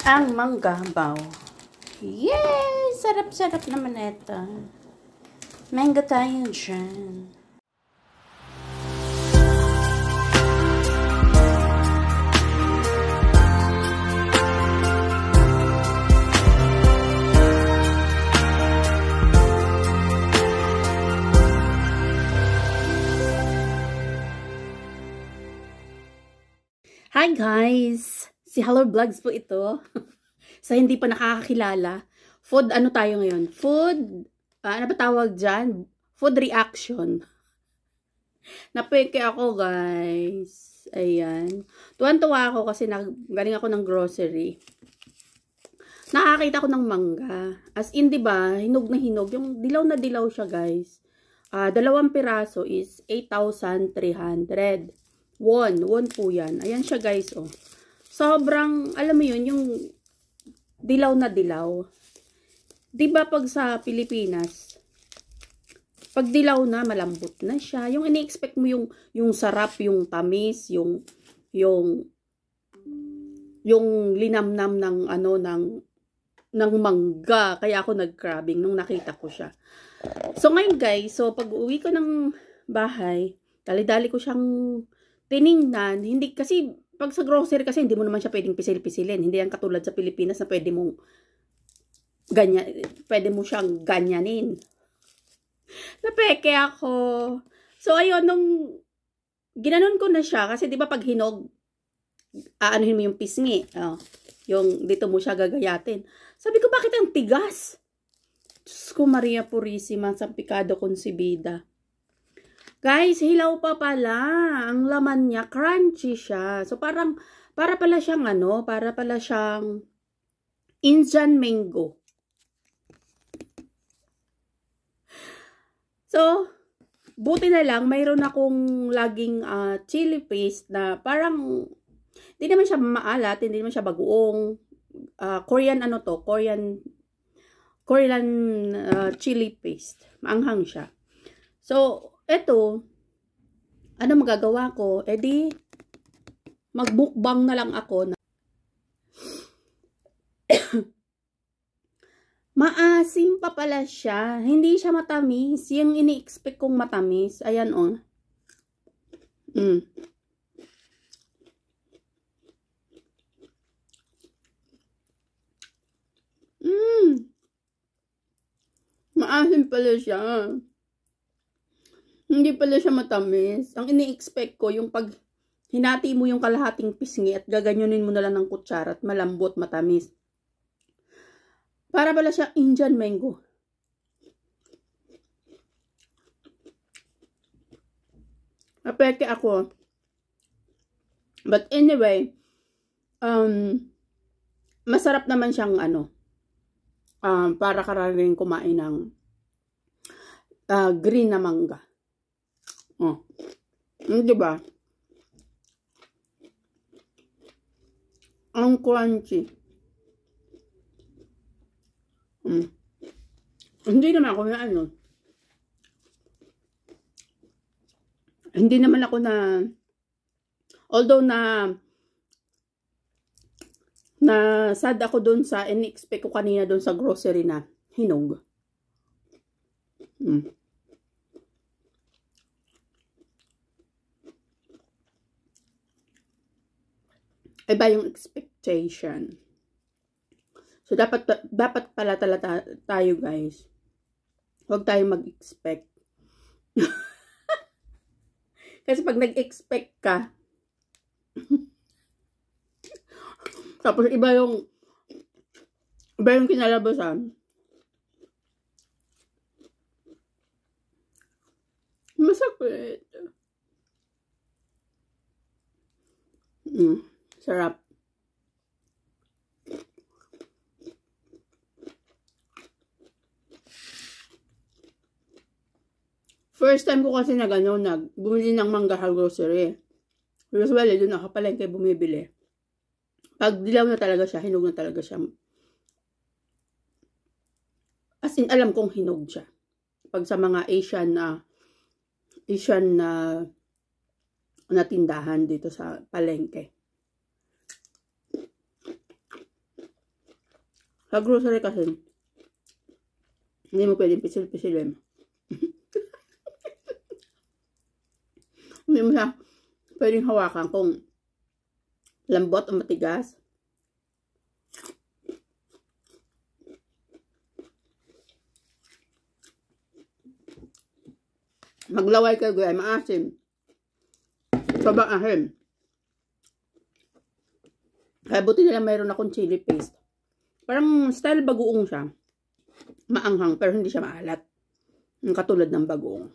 Ang manggabaw. Yay! Sarap-sarap naman ito. Mango tayo dyan. Hi guys! Si Hello Vlogs po ito. Sa hindi pa nakakakilala, food ano tayo ngayon? Food, ano ba tawag dyan? Food reaction. Napeke ako guys. Ayan. Tuwan-tuwa ako kasi galing ako ng grocery. Nakakita ko ng mangga. As in, diba, hinog na hinog. Yung dilaw na dilaw siya guys. 2 piraso is 8,300. Won po yan. Ayan siya guys, oh. Sobrang, alam mo yun, yung dilaw na dilaw. Diba pag sa Pilipinas, pag dilaw na, malambot na siya. Yung ini-expect mo yung sarap, yung tamis, yung linamnam ng ng mangga. Kaya ako nag-crabbing nung nakita ko siya. So ngayon guys, so pag uwi ko ng bahay, dali-dali ko siyang tiningnan. Hindi kasi pag sa grocery kasi hindi mo naman siya pwedeng pisil-pisilin. Hindi yan katulad sa Pilipinas na pwede mo siyang ganyanin. Napeke ako. So ayun, nung ginanon ko na siya kasi 'di ba pag hinog aanuhin mo yung pisngi. Yung dito mo siya gagayatin. Sabi ko, bakit ang tigas? Diyos ko, Maria Purisima, Sampicado Concebida. Guys, hilaw pa pala. Ang laman niya, crunchy siya. So, para pala siyang para pala siyang Indian mango. So, buti na lang, mayroon akong laging chili paste na parang, hindi naman siya maalat, hindi naman siya bagoong. Korean Korean chili paste. Maanghang siya. So, eto, ano magagawa ko? E di, magbukbang na lang ako. Maasim pa pala siya. Hindi siya matamis. Yung ini-expect kong matamis. Ayan, oh. Maasim pala siya. Hindi pala siya matamis. Ang ini-expect ko, yung pag hinati mo yung kalahating pisngi at gaganyonin mo na lang ng kutsara at malambot, matamis. Para pala siya Indian mango. Napeke ako. But anyway, masarap naman siyang para ka rin kumain ng green na mangga. Diba? Ang crunchy. Hindi naman ako na hindi naman ako na, although na sad ako doon sa in-expect ko kanina doon sa grocery na hinog. Iba yung expectation. So, dapat pala tayo, guys. Huwag tayo mag-expect. Kasi pag nag-expect ka, tapos iba yung kinalabasan, masakit. Sarap. First time ko kasi bumili ng mangga sa grocery. Usually, doon nakapalengke bumibili. Pag dilaw na talaga siya, hinog na talaga siya. As in, alam kong hinog siya. Pag sa mga Asian na tindahan dito sa palengke. Sa grocery kasi, hindi mo pwedeng pisil-pisilin. Hindi mo siya pwedeng hawakan kung lambot o matigas. Maglaway kayo guys, maasim. Sobrang asim. Kaya buti nila mayroon akong chili paste. Parang style bagoong siya. Maanghang, pero hindi siya maalat. Katulad ng bagoong.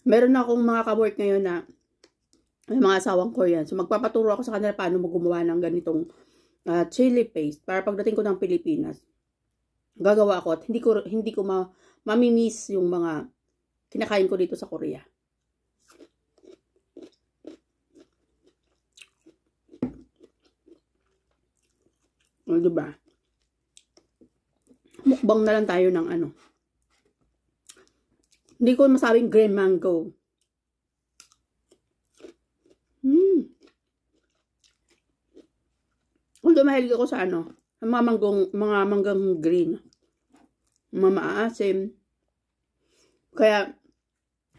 Meron akong mga ka-work ngayon na may mga asawang Korean. So, magpapaturo ako sa kanila paano gumawa ng ganitong chili paste. Para pagdating ko ng Pilipinas, gagawa ako at hindi ko mamimiss yung mga kinakain ko dito sa Korea. O, diba? Mukbang na lang tayo ng ano. Hindi ko masabing green mango. Although mahilig ako sa ano, mga manggang green. Mga maasim. Kaya,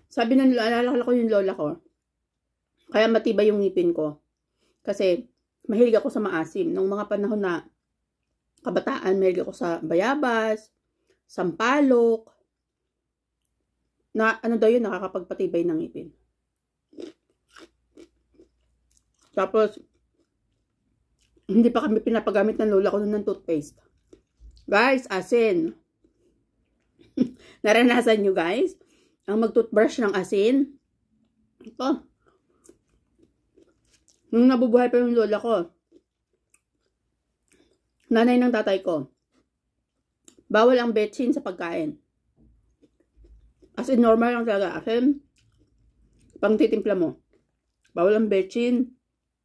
sabi ng alala ko yung lola ko, kaya matibay yung ngipin ko. Kasi, mahilig ako sa maasim. Nung mga panahon na kabataan, mahilig ako sa bayabas, sampalok, na ano daw yun, nakakapagpatibay ng ngipin. Tapos, hindi pa kami pinapagamit ng lola ko nun ng toothpaste. Guys, asin. Naranasan nyo guys? Ang mag-toothbrush ng asin. Ito. Nung nabubuhay pa yung lola ko, nanay ng tatay ko, bawal ang betsin sa pagkain. As in, normal lang talaga. Asin, pang titimpla mo. Bawal ang betsin.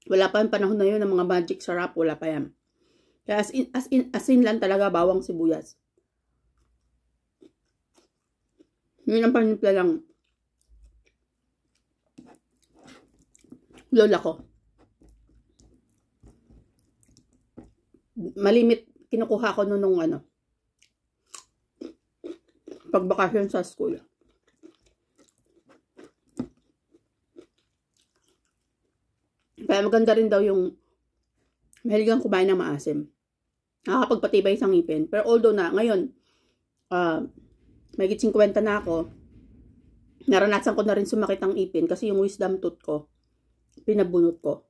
Wala pa yung panahon na yun ng mga magic sarap. Wala pa yan. Kaya asin lang talaga, bawang sibuyas. Yun ang panimpla lang. Lola ko. Malimit, kinukuha ko nung ano, pagbakasyon sa school. Kaya maganda rin daw yung mahiligang kumain ng maasim. Nakakapagpatibay sa ngipin. Pero although na, ngayon, may 50 na ako, naranasan ko na rin sumakit ang ipin kasi yung wisdom tooth ko, pinabunot ko.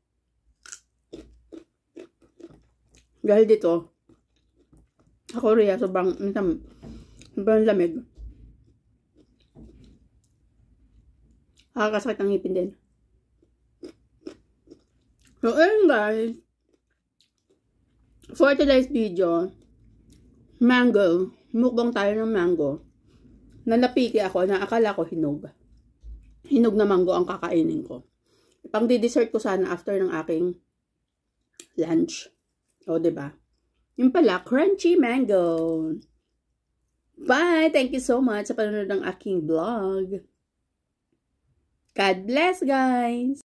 Dahil dito, sa Korea, sobrang lamig. Nakakasakit ang ngipin din. So, ayun guys. For today's video, mango. Mukbang tayo ng mango. Nanapiki ako na akala ko hinog. Hinog na mango ang kakainin ko. Pang di-dessert ko sana after ng aking lunch. O, diba? Yung pala, crunchy mango. Bye! Thank you so much sa panonood ng aking vlog. God bless, guys!